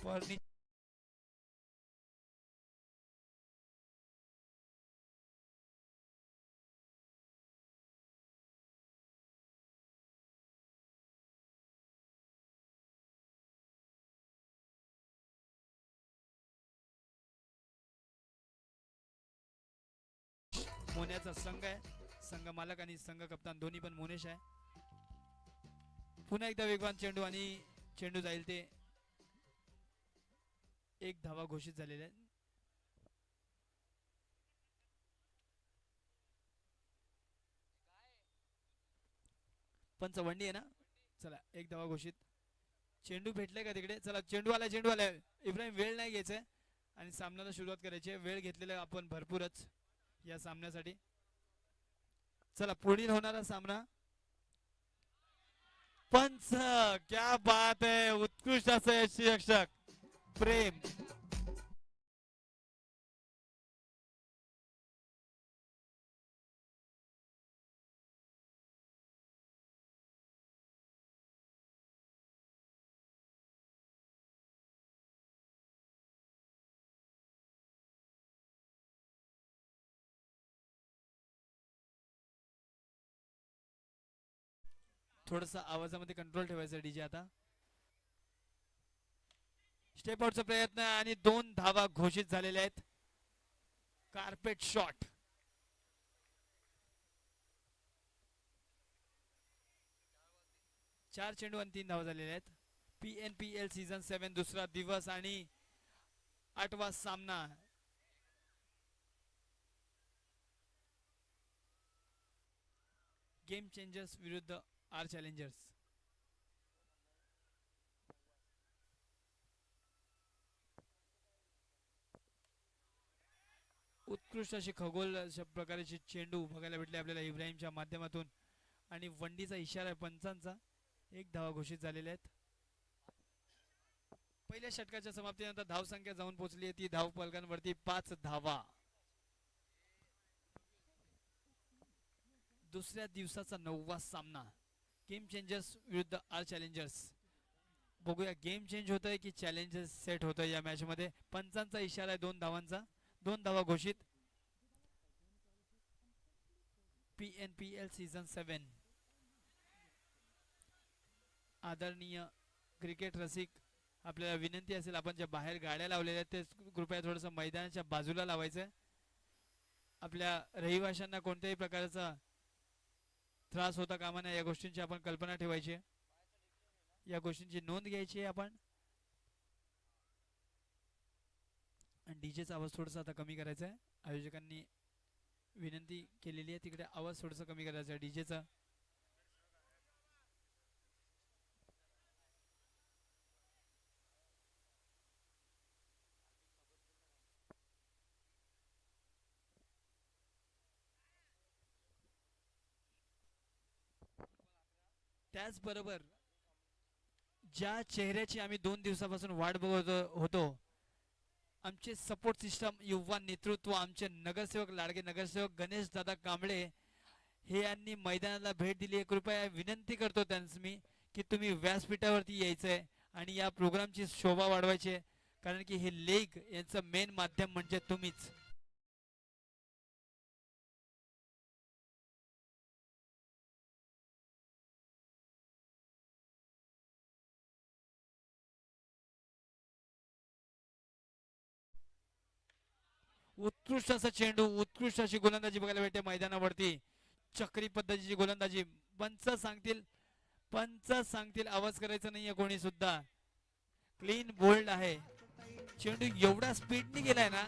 Furniture मोन्याचा संघ आहे. संघ मालक आणि संघ कप्तान दोन्ही पण मोनेश आहे. पुन्हा एकदा वेगवान चेंडू आणि चेंडू जाईल ते एक धावा घोषित झालेले आहे. पंचवंडी आहे ना. चला एक धावा घोषित. चेंडू भेटले का तिकडे. चला चेंडू आला चेंडू आला. इब्राहिम वेळ नाही घ्यायचंय आणि सामन्याला सुरुवात करायची. वेळ घेतलेला आपण भरपूरच या सामन्यासाठी. चला पुढील होणारा सामना पंच. क्या बात आहे. उत्कृष्ट असं यष्टिरक्षक प्रेम. थोडस आवाजामध्ये कंट्रोल ठेवायचा डीजे आता. स्टेप आउटचा प्रयत्न आणि 2 धावा घोषित झालेल्या आहेत. Carpet shot. 4 चेंडू आणि 3 धावा झालेल्या आहेत. PNPL सीझन 7 दुसरा दिवस आणि 8वा सामना. गेम चेंजर्स विरुद्ध आर चॅलेंजर्स. उत्कृष्ट अशी खगोल अशा प्रकारचे चेंडू बघायला भेटले आपल्याला इब्राहिमच्या माध्यमातून आणि वंडीचा इशारा आहे पंचांचा. एक धावा घोषित झालेल्या आहेत. पहिल्या षटकाच्या समाप्तीनंतर धावसंख्या जाऊन पोहोचली आहे ती धाव फलकांवरती 5 धावा. दुसऱ्या दिवसाचा 9वा सामना. गेम चेंजर्स विरुद्ध आर चॅलेंजर्स. बघूया गेम चेंज होतंय की चॅलेंजर्स सेट होतंय या मॅच मध्ये. पंचांचा इशारा आहे 2 धावांचा. 2 धावा घोषित. PNPL season 7. आदरणीय क्रिकेट रसिक आपल्याला विनंती असेल आपण ज्या बाहेर गाड्या लावलेल्या ते कृपया थोडंसं मैदानाच्या बाजूला लावायचं. आपल्या रहिवाशांना कोणत्याही प्रकारचा त्रास होता कामा नये या गोष्टींची आपण कल्पना ठेवायची. या गोष्टींची नोंद घ्यायची आहे आपण. डीजेचा आवाज थोडासा आता कमी करायचा आहे. आयोजकांनी विनंती केलेली आहे तिकडे आवाज थोडासा कमी करायचा आहे डीजेचा. त्याचबरोबर ज्या चेहऱ्याची आम्ही 2 दिवसापासून वाट बघत होतो आमचे सपोर्ट सिस्टम युवा नेतृत्व आमचे नगरसेवक लाडके नगरसेवक गणेश दादा कांबळे हे यांनी मैदानाला भेट दिली आहे. कृपया विनंती करतो त्यांस मी की तुम्ही व्यासपीठावरती यायचंय आणि या प्रोग्रामची शोभा वाढवायची कारण की हे लेग यांचं मेन माध्यम म्हणजे तुम्हीच. उत्कृष्ट असा चेंडू उत्कृष्ट अशी गोलंदाजी बघायला भेटते मैदानावरती. चक्री पद्धतीची गोलंदाजी. पंच सांगतील आवाज करायचा नाहीये कोणी सुद्धा. क्लीन बोल्ड आहे. चेंडू एवढा स्पीडने गेलाय ना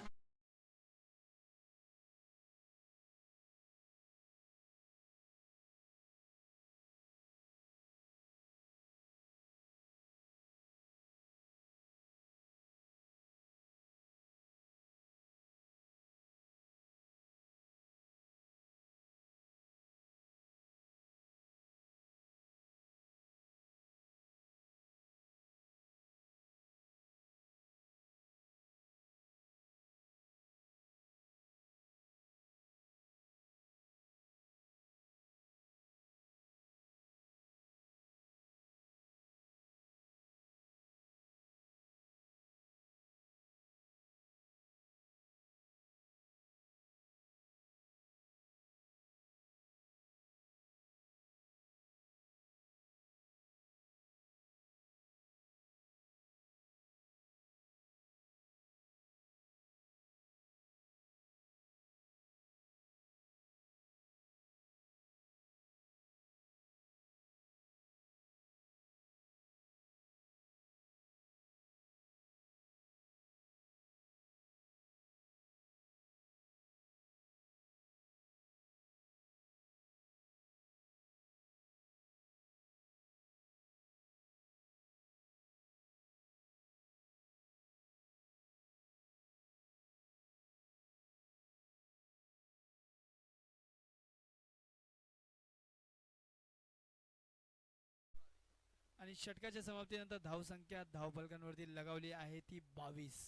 आणि षटकाच्या समाप्तीनंतर धावसंख्या धावफलकांवरती लगावली आहे ती 22.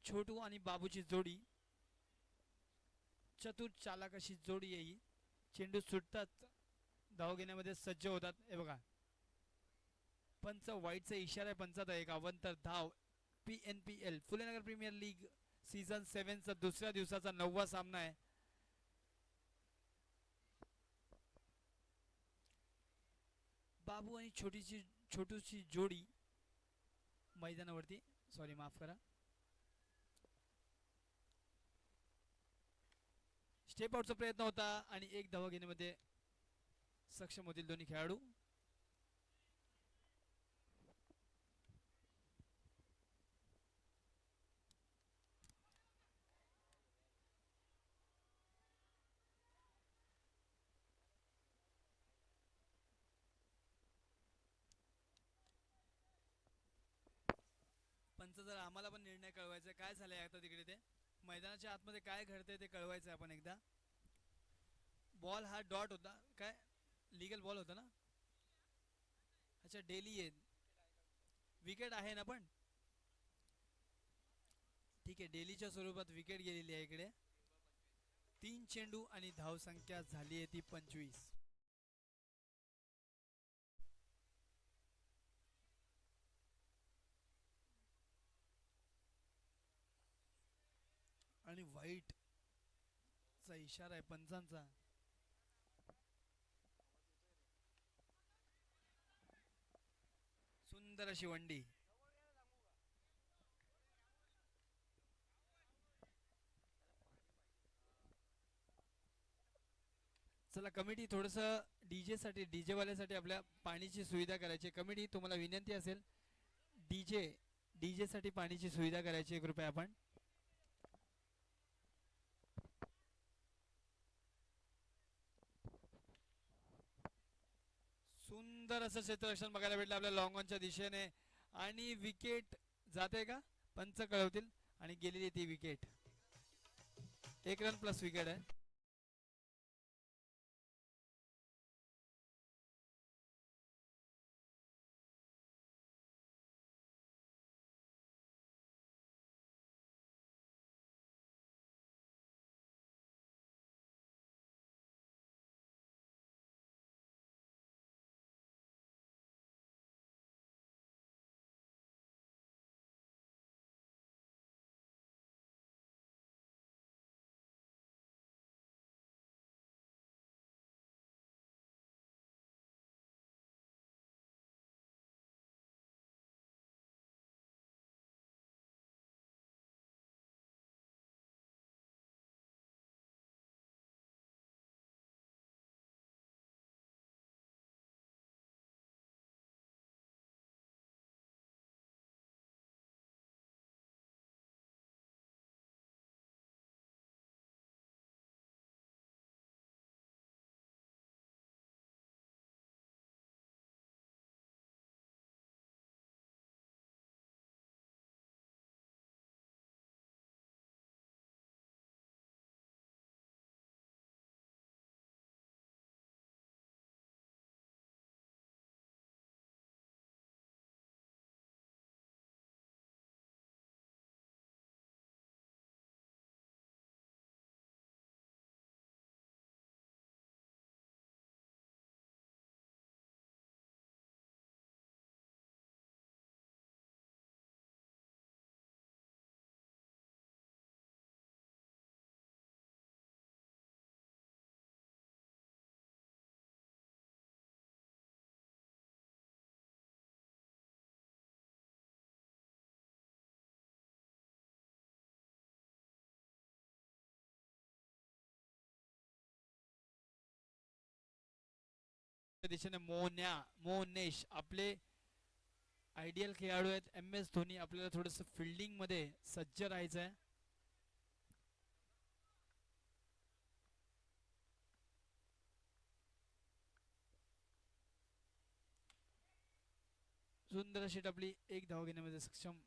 छोटू आणि बाबूची जोडी, चतुर चालक अशी जोडी येई. चेंडू सुटताच धाव घेण्यामध्ये सज्ज होतात. हे बघा, पंच वाईटचा इशारा आहे पंचाचा. एक अवंतर धाव. PNPL Phulenagar premier league season 7 चा दुसऱ्या दिवसाचा 9वा सामना आहे. बाबू आणि छोटूची जोडी मैदानावरती, सॉरी माफ करा, स्टेप आउटचा प्रयत्न होता आणि एक धावा घेण्यामध्ये सक्षम होतील दोन्ही खेळाडू. पंच जर आम्हाला पण निर्णय कळवायचा काय झालंय आता तिकडे, ते मैदानाच्या आतमध्ये काय घडतंय ते कळवायचं आपण एकदा. बॉल हा डॉट होता काय, लीगल बॉल होता ना? अच्छा, डेली आहे, विकेट आहे ना? पण ठीक आहे, डेलीच्या स्वरूपात विकेट गेलेली आहे इकडे. 3 चेंडू आणि धावसंख्या झाली आहे ती 25. आणि वाईट चा इशारा आहे पंचांचा. सुंदर अशी वंडी. चला कमिटी, थोडस डीजे साठी, डीजे वाल्यासाठी आपल्या पाणीची सुविधा करायची. कमिटी तुम्हाला विनंती असेल, डीजे साठी पाणीची सुविधा करायची कृपया आपण. सुंदर असं क्षेत्ररक्षण बघायला भेटलं आपल्या लॉंग ऑनच्या दिशेने. आणि विकेट जाते का पंच कळवतील. आणि गेलेली ती विकेट. 1 रन प्लस विकेट आहे. दिशेने मोनेश आपले आयडियल खेळाडू आहेत. MS धोनी. आपल्याला थोडस फिल्डिंग मध्ये सज्ज राहायचं आहे. सुंदर अशी टपली, एक धाव घेण्यामध्ये सक्षम.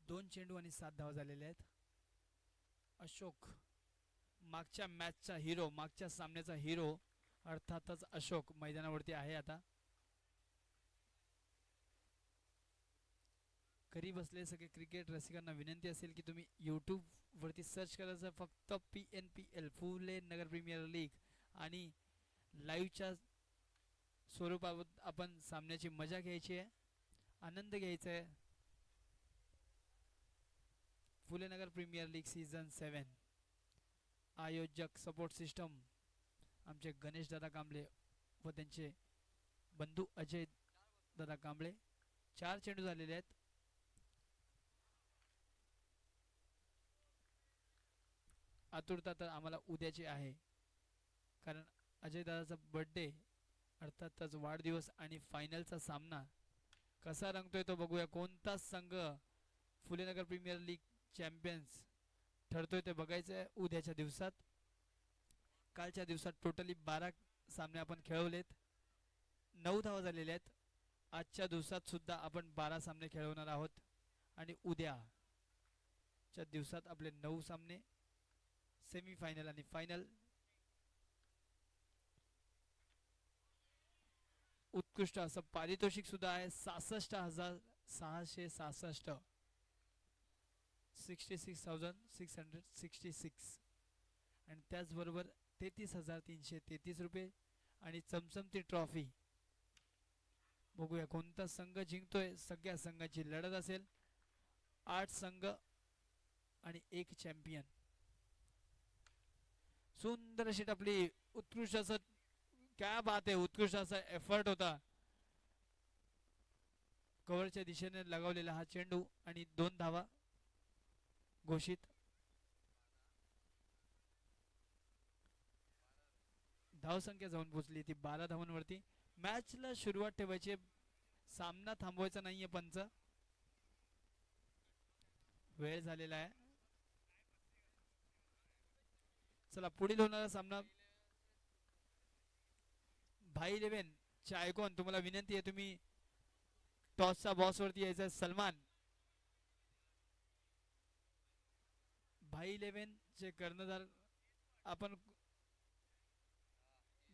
दोन 2 चेंडू आणि 7 धावा झालेल्या आहेत. अशोक मागच्या मॅचचा हिरो, मागच्या सामन्याचा हिरो अर्थातच अशोक मैदानावरती आहे. आता घरी बसले सगळे क्रिकेट रसिकांना विनंती असेल की तुम्ही यूट्यूब वरती सर्च करायचं फक्त PNPL Phule Nagar premier league आणि लाईव्हच्या स्वरूपात आपण सामन्याची मजा घ्यायची आहे, आनंद घ्यायचा आहे. Phule Nagar premier league season 7 आयोजक सपोर्ट सिस्टम आमचे गणेश दादा कांबळे व त्यांचे बंधू अजय दादा कांबळे. 4 चेंडू झालेले आहेत. आतुरता तर आम्हाला उद्याची आहे, कारण अजय दादाचा बर्थडे अर्थातच वाढदिवस आणि फायनलचा सामना कसा रंगतोय तो बघूया. कोणता संघ फुलेनगर प्रीमियर लीग चॅम्पियन्स ठरतोय ते बघायचं आहे उद्याच्या दिवसात. कालच्या दिवसात टोटली 12 सामने आपण खेळवलेत, 9 धावा झालेल्या आहेत. आजच्या दिवसात सुद्धा आपण 12 सामने खेळवणार आहोत आणि उद्याच्या दिवसात आपले 9 सामने, सेमीफायनल आणि फायनल. उत्कृष्ट असं पारितोषिक सुद्धा आहे 66,666 66,666 आणि त्याचबरोबर 33,333 रुपये आणि चमचमती ट्रॉफी. बघूया कोणता संघ जिंकतोय. सगळ्या संघाची लढत असेल. 8 संघ आणि 1 चॅम्पियन. सुंदर अशी आपली उत्कृष्ट असं, क्या बात आहे, उत्कृष्ट असा एफर्ट होता. कव्हरच्या दिशेने लगावलेला हा चेंडू आणि 2 धावा घोषित. धावसंख्या जाऊन पोहोचली ती 12 धावांवरती. मॅचला सुरुवात ठेवायची, सामना थांबवायचा नाहीये. पंच वेळ झालेला आहे. चला पुढील होणारा सामना भाई 11 चे आयकॉन, तुम्हाला विनंती आहे तुम्ही टॉसचा बॉस वरती यायचं. सलमान भाई 11 चे कर्णधार आपण.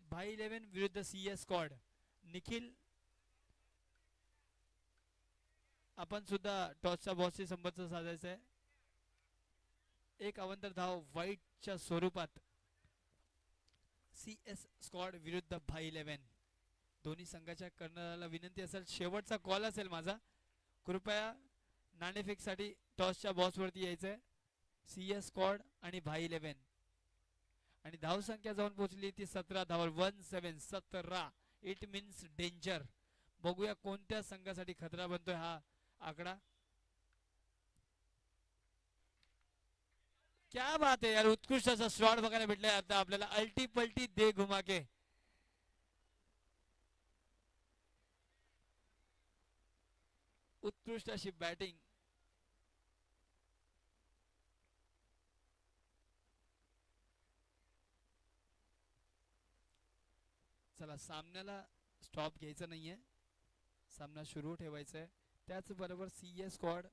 भाई 11 विरुद्ध CS स्क्वॉड. निखिल आपण सुद्धा टॉसच्या बॉसशी संबंध साधायचा आहे. एक अवंतर धाव व्हाईटच्या स्वरूपात. CS स्क्वॉड विरुद्ध भाई 11. दोन्ही संघाच्या कर्णधाराला विनंती असेल, शेवटचा कॉल असेल माझा, कृपया नाणेफेक साठी टॉसच्या बॉस वरती यायचंय. CS स्क्वॉड आणि भाई 11 आणि धावसंख्या जाऊन पोहोचली ती 17 धावा. 17. It means danger. बघूया कोणत्या संघासाठी खतरा बनतोय हा आकडा. क्या बात आहे यार, उत्कृष्ट असा शॉट बघायला भेटलाय आता आपल्याला. अल्टी पलटी दे घुमा के. उत्कृष्ट अशी बॅटिंग. चला सामन्याला स्टॉप घ्यायचा नाहीये, सामना सुरू ठेवायचा आहे. त्याचबरोबर CS स्क्वॉड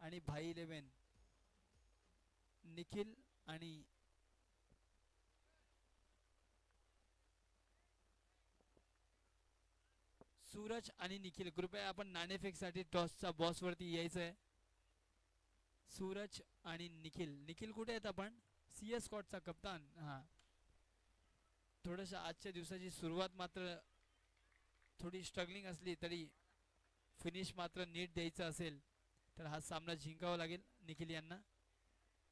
आणि भाई 11, निखिल आणि सूरज आणि निखिल, कृपया आपण नाणेफेक साठी टॉसचा बॉस वरती यायचंय. सूरज आणि निखिल. निखिल कुठे आहेत आपण? CS स्क्वॉडचा कप्तान. हा, थोडस आजच्या दिवसाची सुरुवात मात्र थोडी स्ट्रगलिंग असली तरी फिनिश मात्र नीट द्यायचं असेल तर हा सामना जिंकावा लागेल निखिल यांना.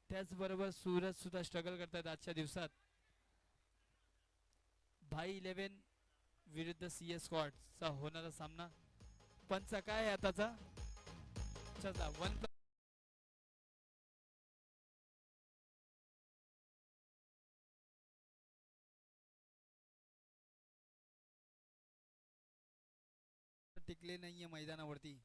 त्याचबरोबर सूरज सुद्धा स्ट्रगल करतात आजच्या दिवसात. भाई 11 विरुद्ध CS स्क्वॉड चा होणारा सामना. पंच काय आहे आताचा? चला 1 टिकले नाहीये मैदानावरती.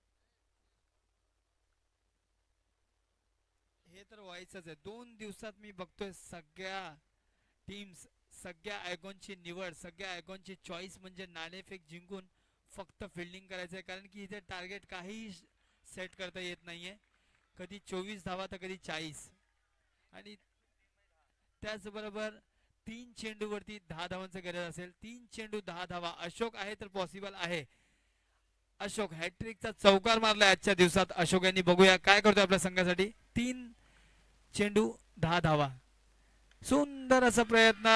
हे तर व्हायचंच आहे. 2 दिवसात मी बघतोय सगळ्या टीम्स, सगळ्या आयकॉनची निवड, सगळ्या आयकॉनची चॉईस म्हणजे नाणेफेक जिंकून फक्त फिल्डिंग करायचंय, कारण की इथे टार्गेट काही सेट करता येत नाहीये. कधी 24 धावा तर कधी 40. आणि त्याचबरोबर 3 चेंडूवरती 10 धावांचं गरज असेल, 3 चेंडू 10 धावा. अशोक आहे तर पॉसिबल आहे. अशोक हॅट्रिकचा चौकार मारलाय आजच्या दिवसात अशोक यांनी. बघूया काय करतोय आपल्या संघासाठी. 3 चेंडू 10 धावा. सुंदर असा प्रयत्न,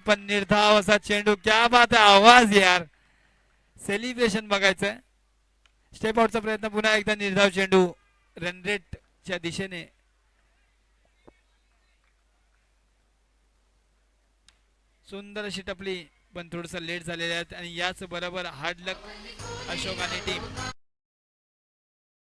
पण निर्धाव असा चेंडू. क्या बात आहे, आवाज यार, सेलिब्रेशन बघायचंय. स्टेप आउटचा प्रयत्न, पुन्हा एकदा निर्धाव चेंडू रनरेटच्या दिशेने. सुंदर अशी टपली, पण थोडस लेट झालेले आहेत. आणि याच बरोबर हार्ड लक अशोक आणि टीम.